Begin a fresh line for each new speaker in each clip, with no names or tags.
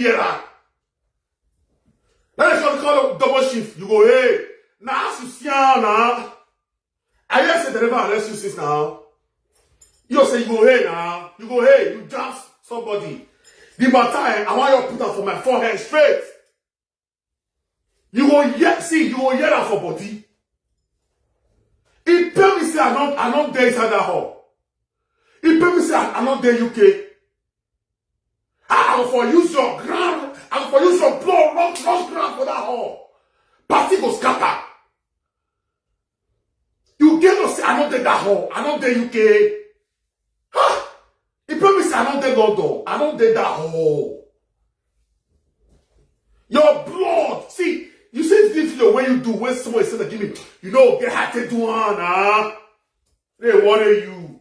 hear that. Now they call it double shift. You go, hey, now as you see now. I just said they never arrest you since now. You say you go, hey now. You go, hey, you jump somebody. The matter, I want you to put that for my forehead straight. You go hear, see, you go hear that for body. It tell me say I'm not there inside that hall. It tell me say I'm not there UK. I will for use your ground. I will for use your blood, rush ground for that hall. Party go scatter. You get to say I'm not there that hall. I'm not there UK. Huh? It tell me say I'm not there London. I'm not there that hall. Your blood, see. You see this video when you do when someone is saying, give me, you know, get how to do one, they worry you.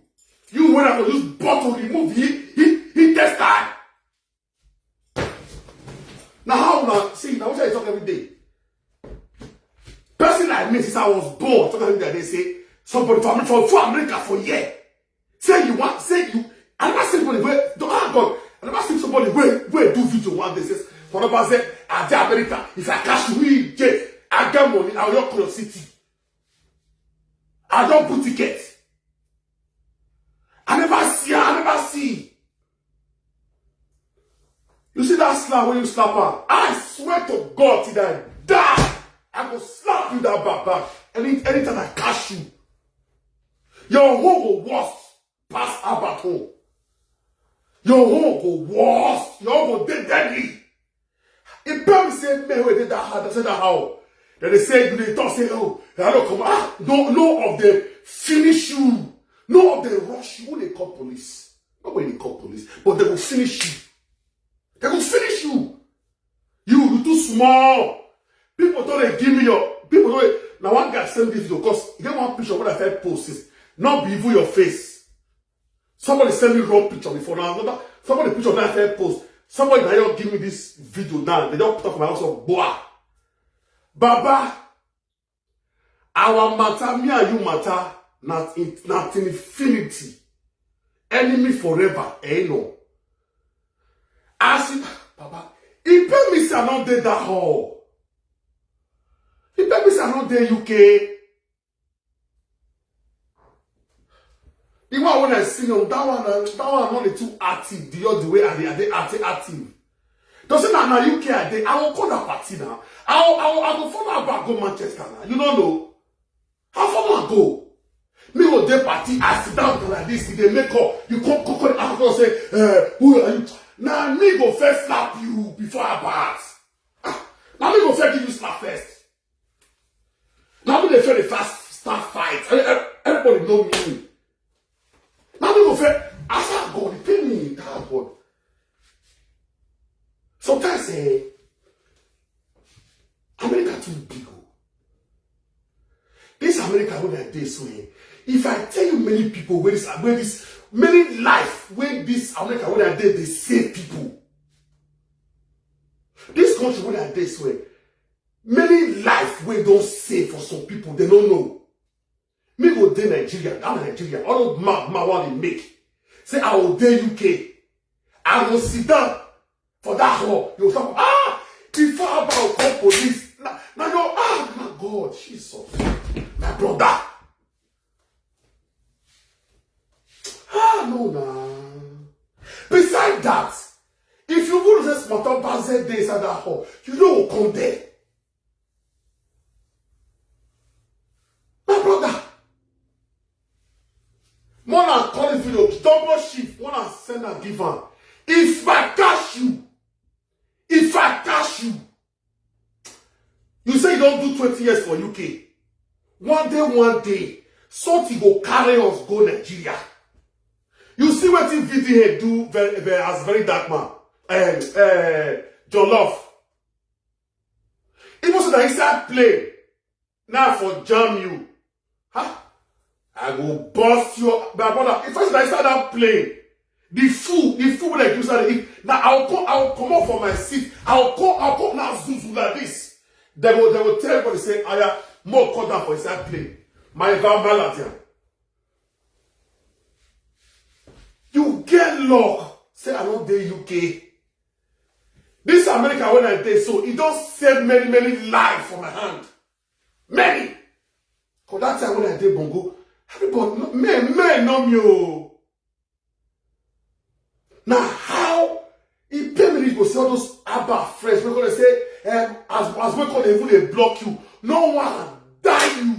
You when I go use bottle remove he test that. Now how now see now what I talk every day. Person like me since I was born, talk every day they say somebody for America for year. Say you want say you I never see somebody where God I never see somebody where do video one day says for Obazee, I dey America. If I cash you, I get money. I will not your city. I don't put tickets. I never see. You see that slap when you slap her? I swear to God till I die, I go slap you that back. Anytime I cash you, your home go worse past Albert home. Your home go worse. Your home go deadly. If people say, man, who did that how? They say that how? Then they say, they don't say, oh, I don't come. No of them finish you. No of them rush you. When they call police. Not when they call police. But they will finish you. They will finish you. You too small. People don't give me your... People don't... Now one guy sent this video because he get one picture what I felt post is not be evil your face. Somebody sent me wrong picture before now. Somebody picture that I felt post. Somebody that don't give me this video now. They don't put up my house of boah. Baba, our matter, me and you matter, not in infinity. Enemy forever, no. As it, Baba, he pay me say I not there that hall. He pay me say I not there UK. The one when I sing on that one not the too active. The other way are they active. Doesn't now UK are they? I will call that party now. I will follow back go Manchester now. You don't know. How far I go? Me go there party. I sit down like this. They make up. You come and say, who are you? Now me go first slap you before I pass. Now me go first give you slap first. Now me they first the fast start fight. Everybody know me. Now me go first. As I go, they pay me. That God. Sometimes America too big. This America when I this way. If I tell you many people where this many life where this America when I did they save people. This country when I this way. Many life where don't save for some people, they don't know. Me go day Nigeria, I'm Nigeria. All of my what they make. Say I will day UK. I will sit down for that hall. You will talk, before I call police. Now you're, my God, Jesus. My brother. No, nah. Besides that, if you go to this Obazee days at that hall, you know who come there. My brother. More than calling video, double shift, more than send and give her. If I catch you, you say you don't do 20 years for UK. One day, something will carry us go Nigeria. You see what this video do as very dark man. John Love. It was an inside play. Now for jam you. Huh? I will bust your brother. If I start that plane, the fool when I do something. Now I'll come up from my seat. I'll come now zoom like this. They will tell everybody say, I more cut down for inside plane. My grandmother. You get luck. Say I don't dare UK. This America when I did so, it don't save many lives from my hand. Many. For that time when I did Bongo, everybody, men know me. Oh. Now, how he pay me to see all those Abba friends, we're going to say, as we call them, even they block you, no one die you.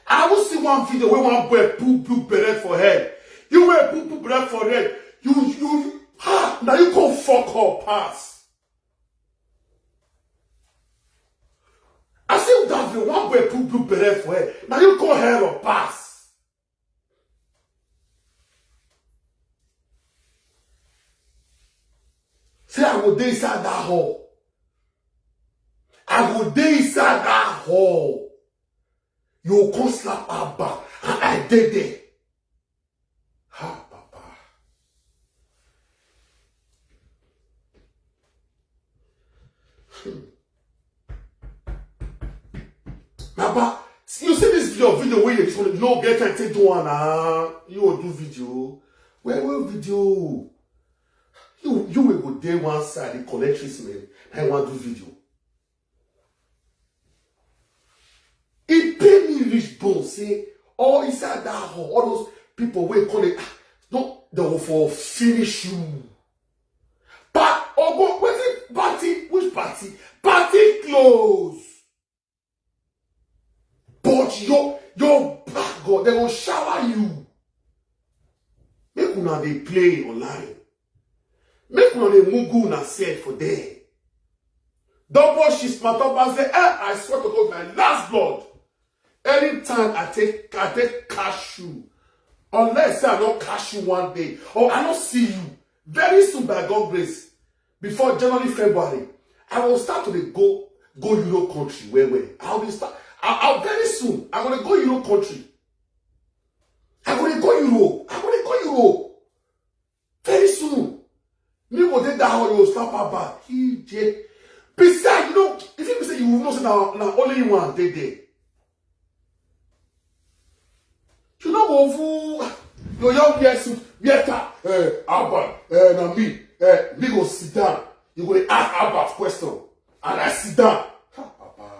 I will see one video where one boy blue beret for head. You wear blue beret for head. Now you go fuck up pass. I see that video, one boy blue beret for head. Now you go hell or pass. Say I will dey inside that hole. I will dey inside that hole. You come slap her back, and I did it. Ha, Papa. Papa, you see this video where you no get time to do one. You will do video. Where will video? You will go there one side, the collect treatment, and want do video. It pay me rich bone, say, all inside that hole, all those people will call it, no, they will for finish you. But, oh, where's it? Party? Which party? Party close. But your back, God, they will shower you. Make una they play online. Make una they mugu na say for there. Double she smart up and say, I swear to God, my last blood. Anytime I take cashew, unless I don't cash you one day, or I don't see you very soon by God's grace, before January, February, I will start to go Euro country. Where? I'll very soon. I'm gonna go Euro country. I'm gonna go Euro. Very soon. Me will take that how you will stop her back. Besides, if you say you will not say now only one day there. You know, your young person, Abba, na me go sit down. You go ask Abba question, and I sit down. Papa,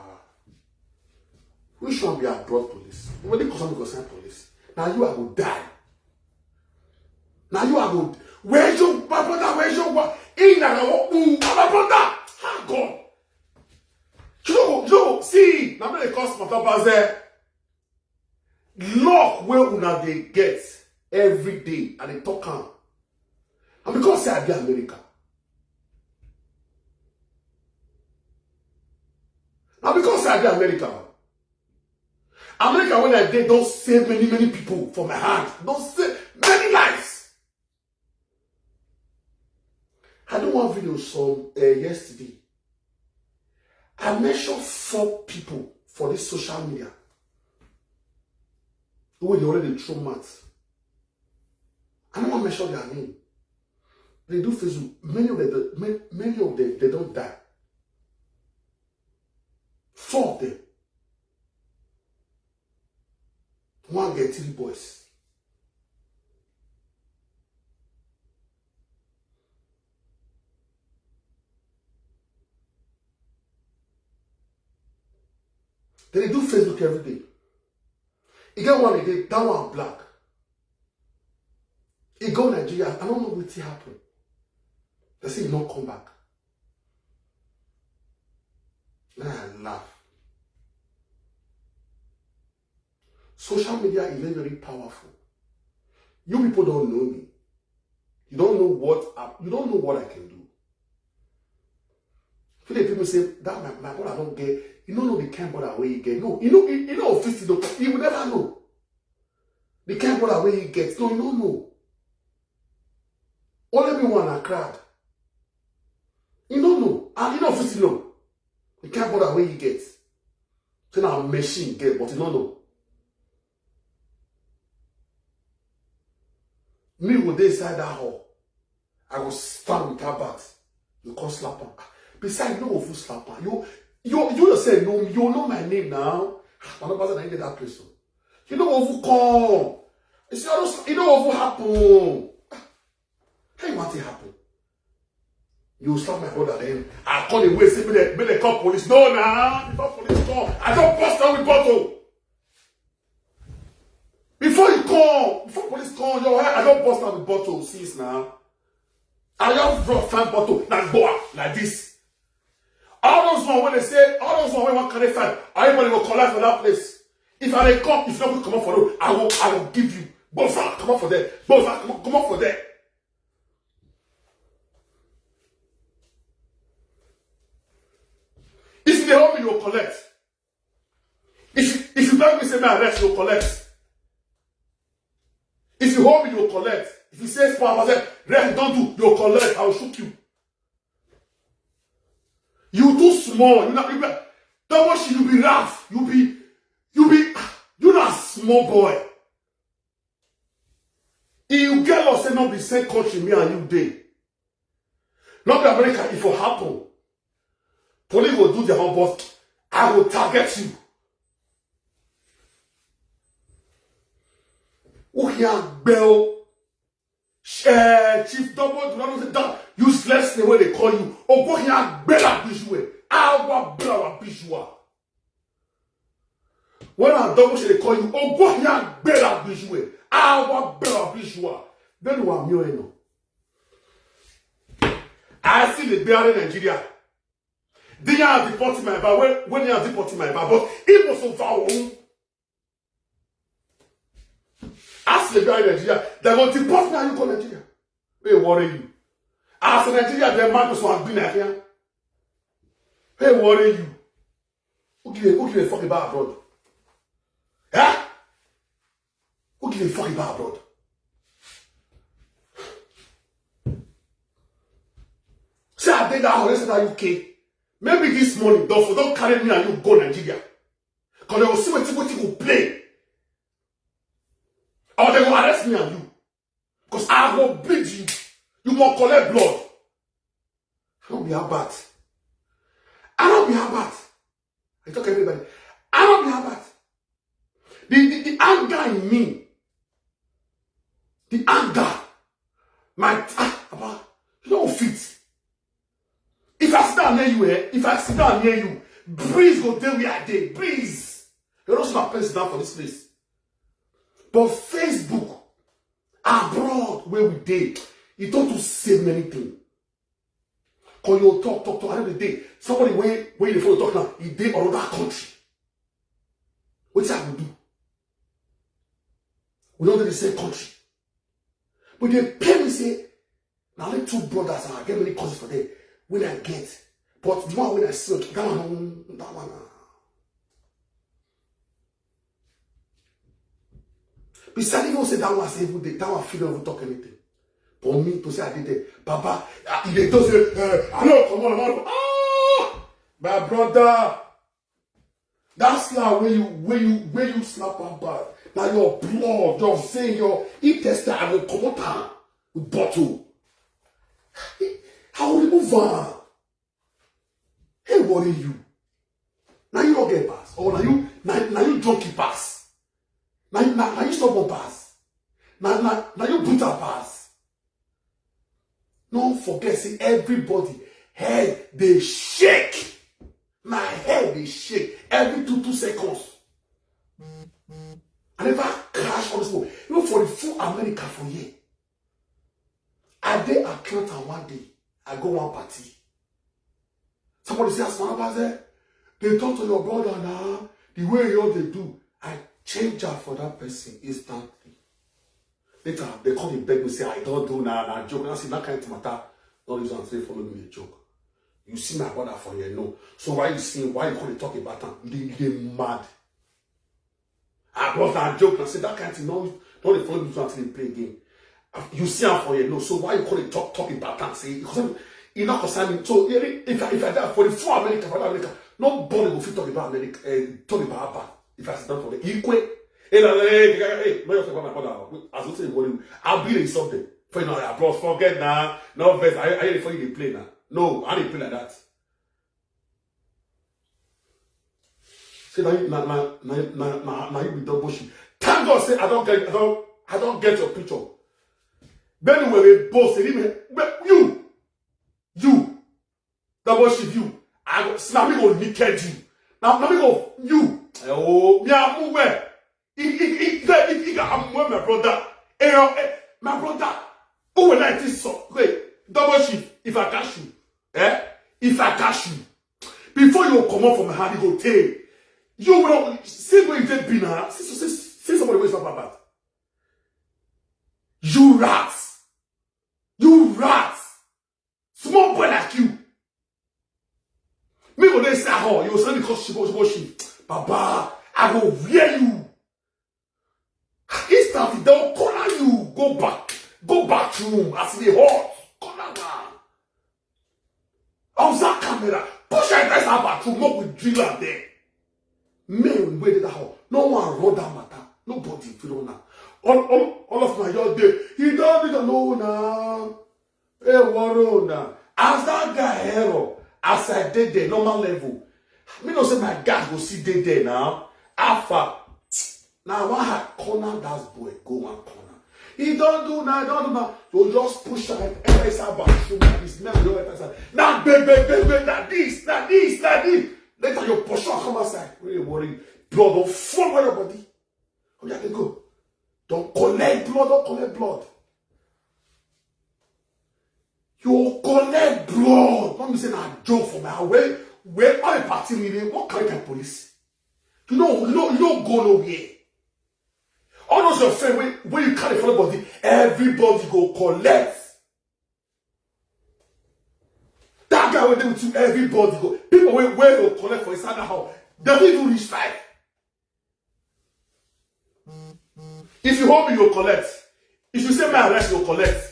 which one be abroad police? When they go sign police, now you are going to die. Now you are going. Where's your brother? Where's your what? In and my brother. Ah, God. You know, see, now they cost my Obazee. Luck where una they get every day and they talk on. And because I be America. Now because I be America. America when I did don't save many people from my hand. Don't save many lives. I do one video yesterday. I mentioned 4 people for this social media. Who they already throw mats. I don't want to mention their name. They do Facebook. Many of them, they don't die. 4 of them. One get 3 boys. They do Facebook every day. You get one day, that one black. He go Nigeria, I don't know what happened. They say he not come back. Then I laugh. Social media is very, very powerful. You people don't know me. You don't know what I can do. Today people say that my brother don't get. You don't know the kind brother where you get. No, you know, officially, you will never know. The kind brother where you get. No, you don't know. All everyone are crowd. You don't know. And you know, officially, know. The kind brother where you get. So now machine get, but you don't know. Me will dey inside that hall. I will stand with her back. You can't slap her. Besides, you know who slap her. You yourself know me. You know my name now. I'm not person that get that place. You know who come. You know what happen. How you want it happen? You slap my brother then. I call the way, say, may they call police. No, nah. Before police come, I don't bust down with bottle. Before police come, your head, I don't bust down with bottle, sis now. I just draw 5 bottle, like boa, like this. All those ones when they say, all those ones when one carry 5, everybody will collect for that place. If I come, if not come up for them, I will give you. Bosa, come up for that. Bosa, come up for that. If they hold me, you will collect. If you beg me, say, may I arrest, you will collect. If you hold me, you will collect. If you say, rest, don't do, you will collect. I will shoot you. You too small. Don't watch you be rough. You're not a small boy. If you get lost and not the same country, me and you did. Not the America, if it happen. Police will do their own, but I will target you. Bell, Chief Double, useless the way they call you. Oh, go here, Bella Bijoué. Our Bella Bijoué. When I double they call you, oh, go here, Bella Bijoué. Our Bella Bijoué. Then you are new. I see the bear in Nigeria. They are deporting my bar. When they are deporting my bar, but it was so far. Ask the guy in Nigeria, they're going to deport me and you go to Nigeria. Hey, worry you. Ask the Nigeria, their man just want to be here. Hey, worry you. Who give a fuck about abroad? Huh? Who give a fuck about abroad? Say I did that house in the UK. Maybe this morning, don't carry me and you go to Nigeria. Because they will see what you will play. Or they will arrest me and you. Because I will bleed you. You must collect blood. I don't be a bat. I don't be a bat. I talk to everybody. I don't be a bat. The anger in me. The anger. You don't fit. If I sit down near you, breeze go tell me I did. Breeze. You don't see my pen sit down for this place. But Facebook, abroad, where we did, it don't say many things. Because you talk, at the end of the day, somebody where you follow talk now, he did another country. What is that we do? We don't do the same country. But they pay me say, now let 2 brothers and I get many cousins for them. When I get, but more when I see that one. Besides, even say that was every day, that one feel never talk anything. For me to say I did it, Papa, if they don't say, I know, come on, my brother, that's like when you slap my back. Now your blood, your vein, your intestine, I will come out with bottle. How will you move on? Hey, what are you? Now you don't get pass. Or now you junkie pass. Now you stubborn pass. Now you brutal pass. Don't forget, see everybody head they shake. My head they shake every 2 seconds. I never crash on this phone. Even for the full America for year. I did Atlanta one day. I go one party. Somebody says, Obazee, they talk to your brother now. The way you they do. I change up for that person instantly. Later, they come and beg me, say, I don't do now, nah, joke. And I say, that kind of matter. Don't use and say, follow me, a joke. You see my brother for you, no. So why you call they talk about them? They mad. I brought that joke and I said, that kind of thing, don't they follow me until they play game. You see her for you, no. So why you call it talking about that? Say, because it's not concerning. So if I die for the full America, for America, nobody will feel talk about America, talk about Abba. If I sit down for the equate, hey, no, you talk about my brother. As you say, I'll be there something. For you know, I forget now. No best. I hear for you they play now. No, I didn't play like that. Say now you be double bullshit. Thank God, say I don't get your picture. Then we both say, you. double shift you. I go, now me go naked you. Now me go, you. Oh, me a move where. I'm my brother. My brother. Who will like this so? Wait, double shift. If I catch you. If I catch you. Before you come up from my hand, you go take. You will see where you take dinner. See somebody who is not bad. You rats. You rats. Small boy like you. Me go dey say how you send the cost shift. Baba, I go wear you. Instantly they'll corner you. Go back. Go back room as they hot. Corner man. Observe camera. Push your guys out bathroom. Not with driller there. Men waited that how. No one run that matter. Nobody feel now. All of my young day. He don't know now. Hey, what now? As that guy hero, as I did the normal level, me don't say my guys go see they there now. Alpha. Now I corner that boy, go one corner. He don't do now. You just push her inside bathroom. His name don't enter. Now baby, now this. Later your portion come outside. Really worry. Blood don't fall on your body. Oh yeah, they go. Don't collect blood. You collect blood. Let me say a joke for my way. Where all the party meeting, what kind of police? You don't go nowhere. All those your friends, when you carry for body, everybody go collect. That guy with them to everybody go. People where you collect for inside the house. They don't even reach 5. If you hold me, you'll collect. If you say my arrest, you'll collect.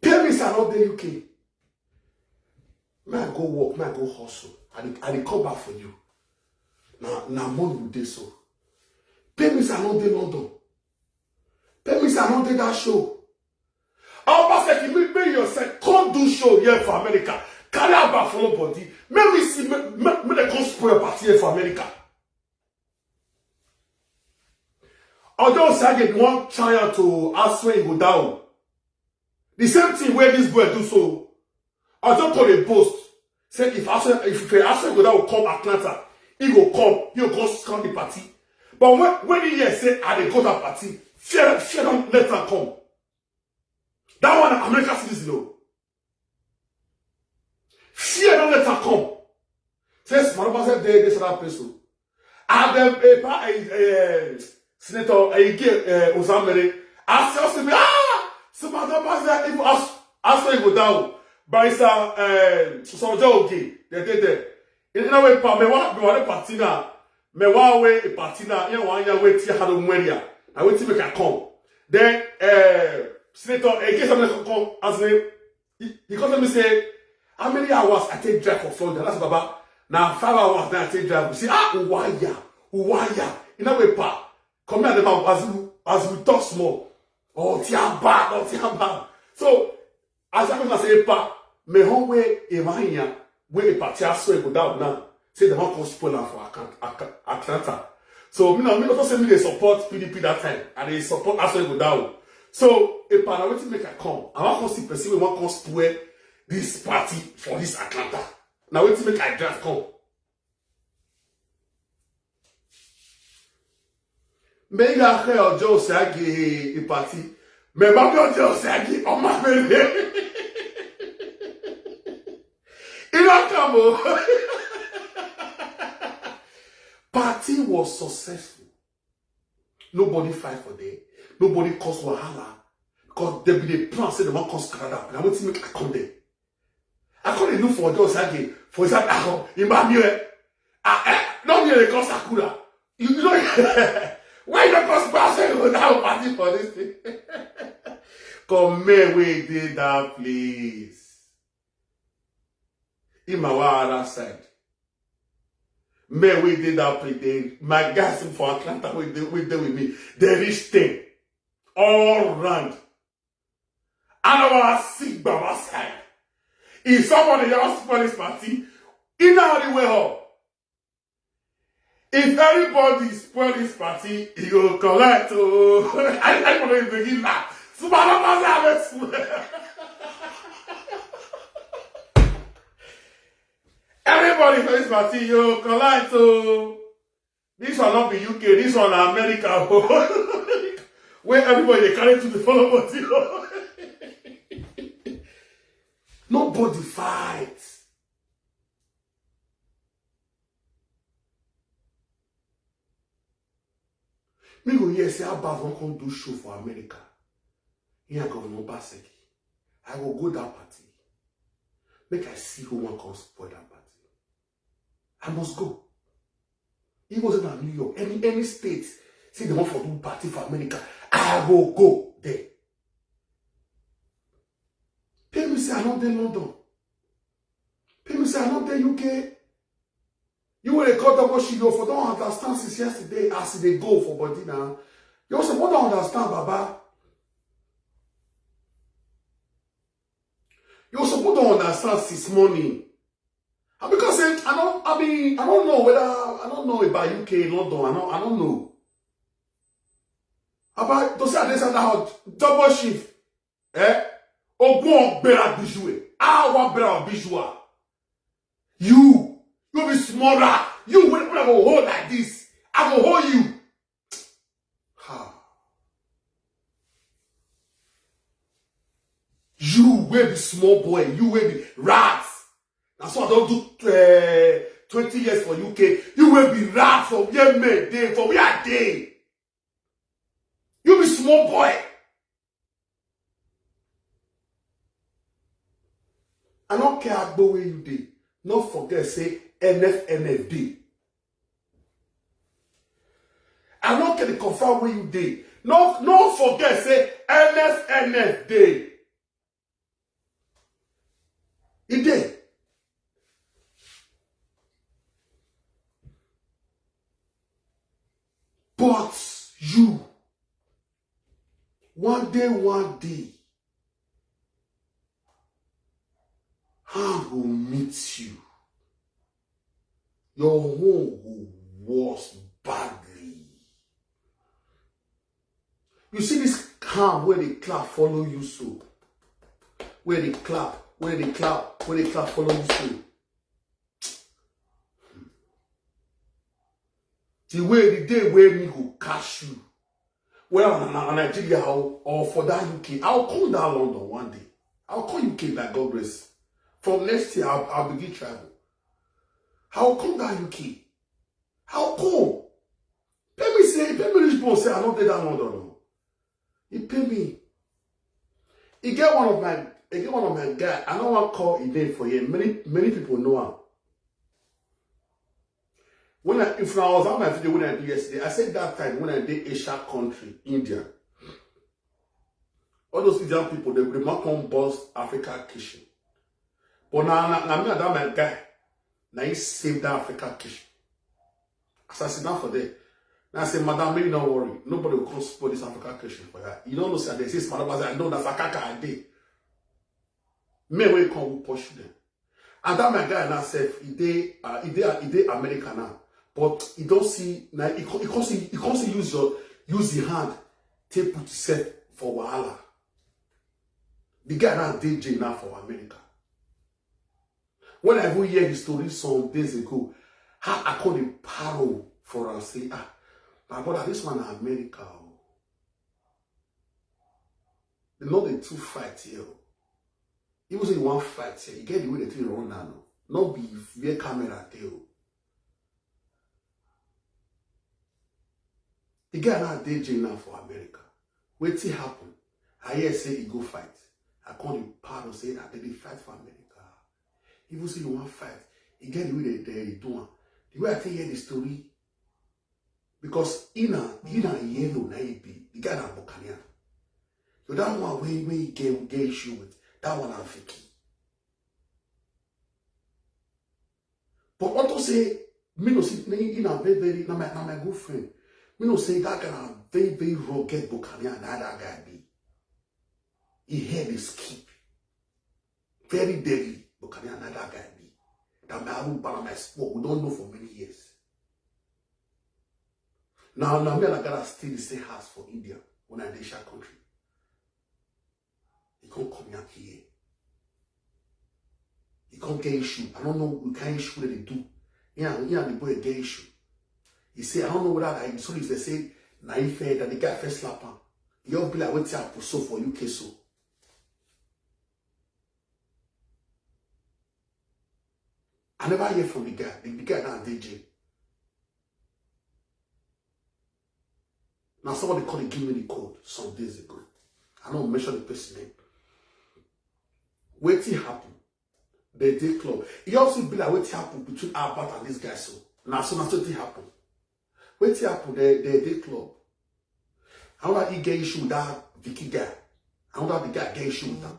Payments are not the UK. Man, go work, man, go hustle. And they come back for you. Now money will do so. Payments are not the London. Payments are not the that show. I'll pass like you make yourself, can't do show here for America. Carry out back for nobody. Maybe see, me they come spoil party here for America. Although say get one child to ask when he go down. The same thing where this boy do so. I don't call a post. Say if Aswen go down will come Atlanta, he go come, he'll go scan the party. But when he hear say I dey go that party, fear don't let her come. That one American citizen know. Fear don't let her come. Says Maraba said this other person. And then Senator Ozamere asked me, so Maraba said if Aswen go down. Barista Sojo Ogi, they did it. In a way, me want party na. Me want way a party na. You want ya wait here hado mweria. I wait to make a come. Then Senator, in case I'm gonna come as name, he come me say, how many hours I take drive for Florida? That's Baba. Now 5 hours then I take drive. See, Uwaya. In a way, pa. Come here, the as we talk small. Oh, tiamba. So, as I'm gonna say, pa. Me home way Emania, where a party Aswen go down now. Say the one called spoiler for Atlanta. So me not say me they support PDP that time, and they support Aswen go down. So a partner waiting make a come. I want to see person we want to spoil this party for this Atlanta. Now waiting make a draft come. Me ga khe ojo say a party. Me ba ojo say on my baby. Party was successful. Nobody fight for them. Nobody caused wahala. Because they be the plan say they want cause Canada. And I want to make a come there. I can't look for those again. For example, in Mamie, not near the cause Sakura. You know, why you cause Basel without party for this thing? Come here, we did that, please. In my other side. Me we did that play. My guys for Atlanta we did with me. They reached 10. All round. And I was sick by my side. If somebody else spoil this party, in how the way up. If everybody spoil this party, he will collect. I don't know if they give that. Everybody for this party, yo, collide to. This will not be UK, this one America. Where everybody they carry to the follow body. Nobody fights. Me go here say Abaz won't come do show for America. Here Governor Obazee. I will go that party. Make I see who won't come spoil that party. I must go. It wasn't in New York. Any state say they want for do party for America. I will go there. Pay me say I not there London. Pay me say I not there UK. You will record double shit for don't understand since yesterday as they go for body now. You also don't understand, Baba. You also don't understand since morning. And because I don't know whether I don't know about UK, London. I don't know. About to say this and that double shift. Ogun better bijoué. I want better bijoué. You be smaller. You when I go hold like this, I go hold you. You will be small boy. You will be rats. That's why I don't do 20 years for UK. You will be rats from where men day, from where I day. You be small boy. I don't care about where you did. Not forget say NFNFD. I don't care the confirm where you did. No forget say NFNFD. It did. But you, one day, hand will meet you. Your home will wash badly. You see this hand where they clap follow you so. Where they clap follow you so. The day where me go catch you. Well, on Nigeria or for that UK, I'll come down London one day. I'll call UK by God grace. From next year, I'll begin travel. How come that UK? How come? Pay me rich boy say I don't do that London. No. He pay me. He get one of my guy. I don't want to call his name for him. Many people know him. If I was on my video when I did yesterday, I said that time when I did Asia country, India. All those Indian people, they might come bust Africa kitchen. But now me and that my guy, now he saved that Africa kitchen. As I sit down for there, now I say, Madam, maybe don't worry. Nobody will come spoil this Africa kitchen for you. You don't know, sir, they say, Madam, I know that's a caca I did. Me will come, will pursue them. And that my guy now said, he did America now. But he don't see, now he can't see use the hand to put himself for Wahala. The guy now DJ now for America. When I even hear the story some days ago, how I call him paro for us say, my brother, this one in America. They know the two fight here. Even say one fight here, you get the way the thing run now. Not be via camera there. The guy now DJ now for America. Wait till happen. I hear say he go fight. I call him paro say that they fight for America. Even say you want fight, you get the way they do it. The way I tell you the story, because in a yellow na be the guy na Bokania. So that one way he get issue with that one I'm faking. But what to say, me no see in a very na my good friend. Me no say that guy na very rugged Bokania na that guy be. He head is keep. Very deadly. But can another guy be? That my sport, we don't know for many years. Now me and I gotta stay the same house for India when I did Asia country. He can't come here. He can't come get issue. I don't know what kind of issue that they do. Yeah, the boy get issue. He say, I don't know whether that so they say naive that the guy first slap him. You'll be like, what's up so for UK so. I never hear from the guy. The guy now DJ. Now somebody called and give me the code some days ago. I don't mention the person name. What happened? The day club. He also be like what happened between Albert and this guy so. Now so nothing happened. What happened? The day club. How that he get issue with that Vicky guy? How that the guy get issue with that?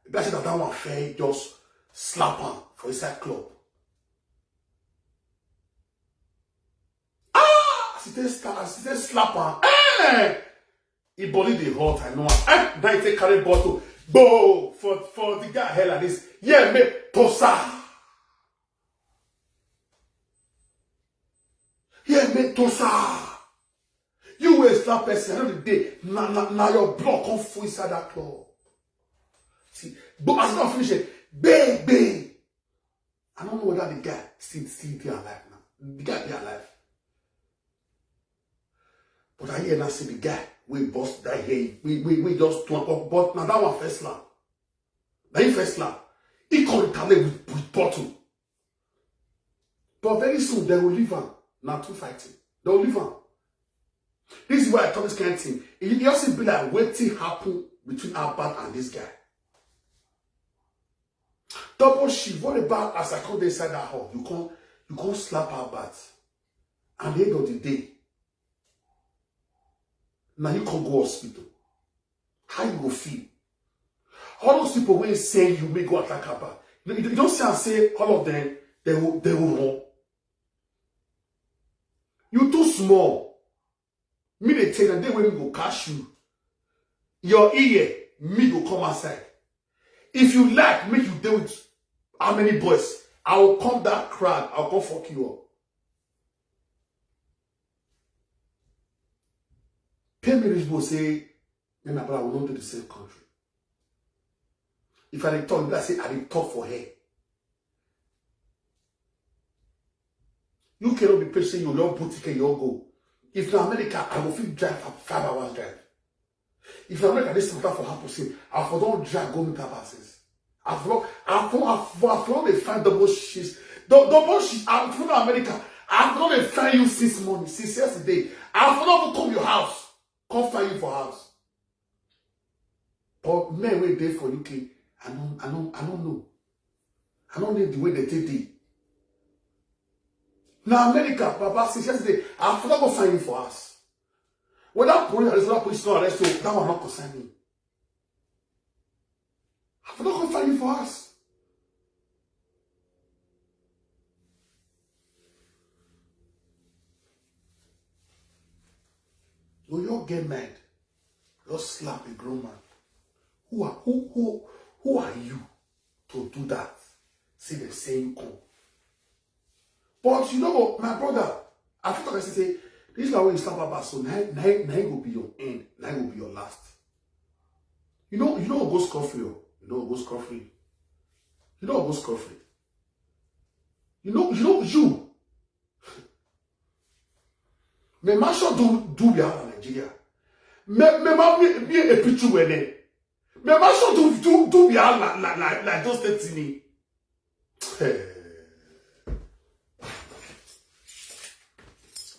The guy said that one fair just slap him for inside club. She said slap him. He body the hot, I know. Now he take carry bottle. Bo for the guy hell like this. Yeah, me tosa. Yeah, me tosa. You will slap person. I know the day. Now your blood come full inside that club. See, but as not finish it, baby. I don't know whether the guy still be alive now. The guy be alive. But I hear now see the guy we bust that here. We just talk up. But now that one first slap. Now he first slap. He can retaliate with bottle. But very soon they will leave him. Now two fighting. They will leave him. This is why I told this kind of thing. It also be like waiting happen between Albert and this guy. Double shift. What about as I come inside that hall? You can't slap Albert. And the end of the day. Now you can't go hospital. How you go feel? All those people when say you may go attack Albert. You don't say and say all of them they will run. You too small. Me they tell them they when we go catch you. Your ear, me go come outside. If you like, make you deal with how many boys? I will come that crowd. I'll come fuck you up. Pay me rich boy say, me my brother will not do the same country. If I dey talk, I say I dey talk for her. You cannot be patient, you love boutique, you all go. If in America, I will feel drive for 5 hours drive. If in America, this is for half percent, I for don't drive go meet passes. I for they find double shit. Double shit. I for America. I for they find you since morning, since yesterday. I for not come your house. Come find you for house. But men wait there for UK. I don't know. I don't know the way they take it. Now America, Papa, since yesterday, I forgot to find you for us. When that police is not police not arrest you, that one not concern me. I forgot to find you for us. When you get mad, just slap a grown man. Who are you to do that? See the same come. But you know what, my brother, I feel like I say, this is not when you slap about so now will be your end, now will be your last. You know what goes scot-free. You know what goes scot-free. You know what goes scot-free. You. Me ma sure do we have in Nigeria. Me ma be a picture with them. Me ma sure do we have like those things in me.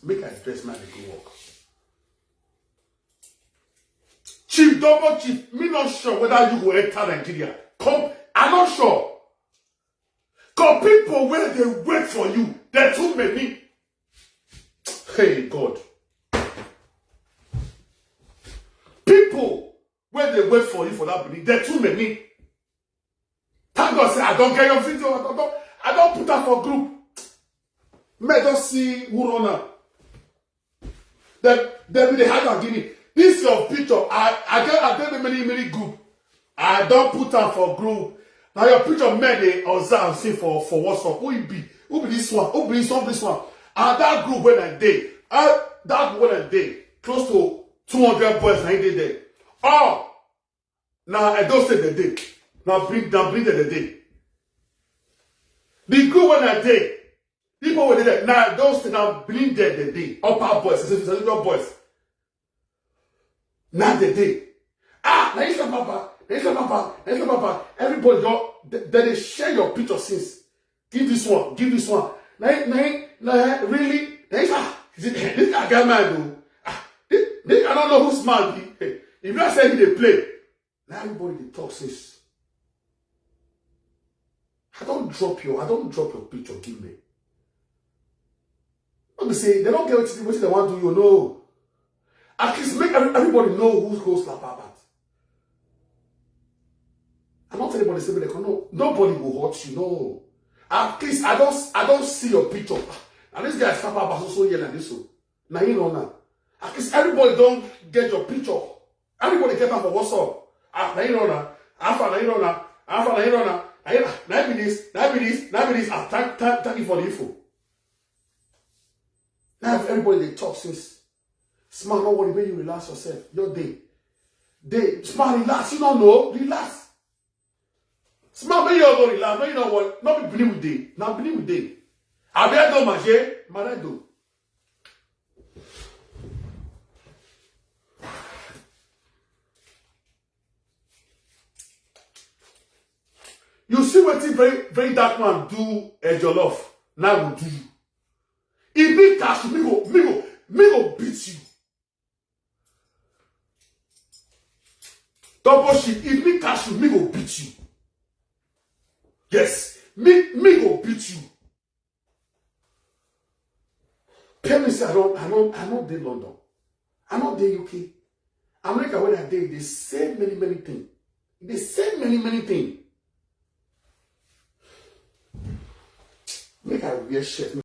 Make I dress man go work. Chief, double chief, me not sure whether you will enter Nigeria. Come, I'm not sure. Cause people where they wait for you, they're too many. Hey God. People where they wait for you for that belief, they're too many. Thank God say I don't get your video. I don't put that for group. May just see who run up. Then they had to give me this your picture. I get many group. I don't put that for group. Now your picture made they observe say for WhatsApp. Who be this one? Who be this one? And that group when I did, close to 200 boys and I did there. Oh, now I don't say the day. Now bring the day. The group when I did, people were there. Now those things now believe that the day. Upper boys, little boys. Now the day. Now it's not papa. Everybody they share your picture since. Give this one. Now really? This guy man though. I don't know who's smart. If you not say he they play, now everybody they talk since. I don't drop your picture, give me. Let me say they don't get what they want to do, you know. At least make everybody know who's goes slap about. I'm not telling anybody say they can no. Nobody will hurt you, no. At least I don't see your picture. And this guy is slap about so yelling this so. Now you know now. At least everybody don't get your picture. Everybody get up for what's up. Now you know now. Now you know now. Now be this. Thank you for the info. Now everybody they talk since. Smart, not worry, when you relax yourself. Your day. Smart, relax. You don't know. Relax. Smart, when you go relax. No, you know what? Not be believe with day. Not believe with day. I be do manger. Maredo. You see what very, very dark man do jollof. Now will do you. If me catch you, me go beat you. Double shit. If me catch you, me go beat you. Yes, me go beat you. Tell me, say I don't dey London. I not dey UK. America when I dey, they say many things. They say many things. Make I wear shirt.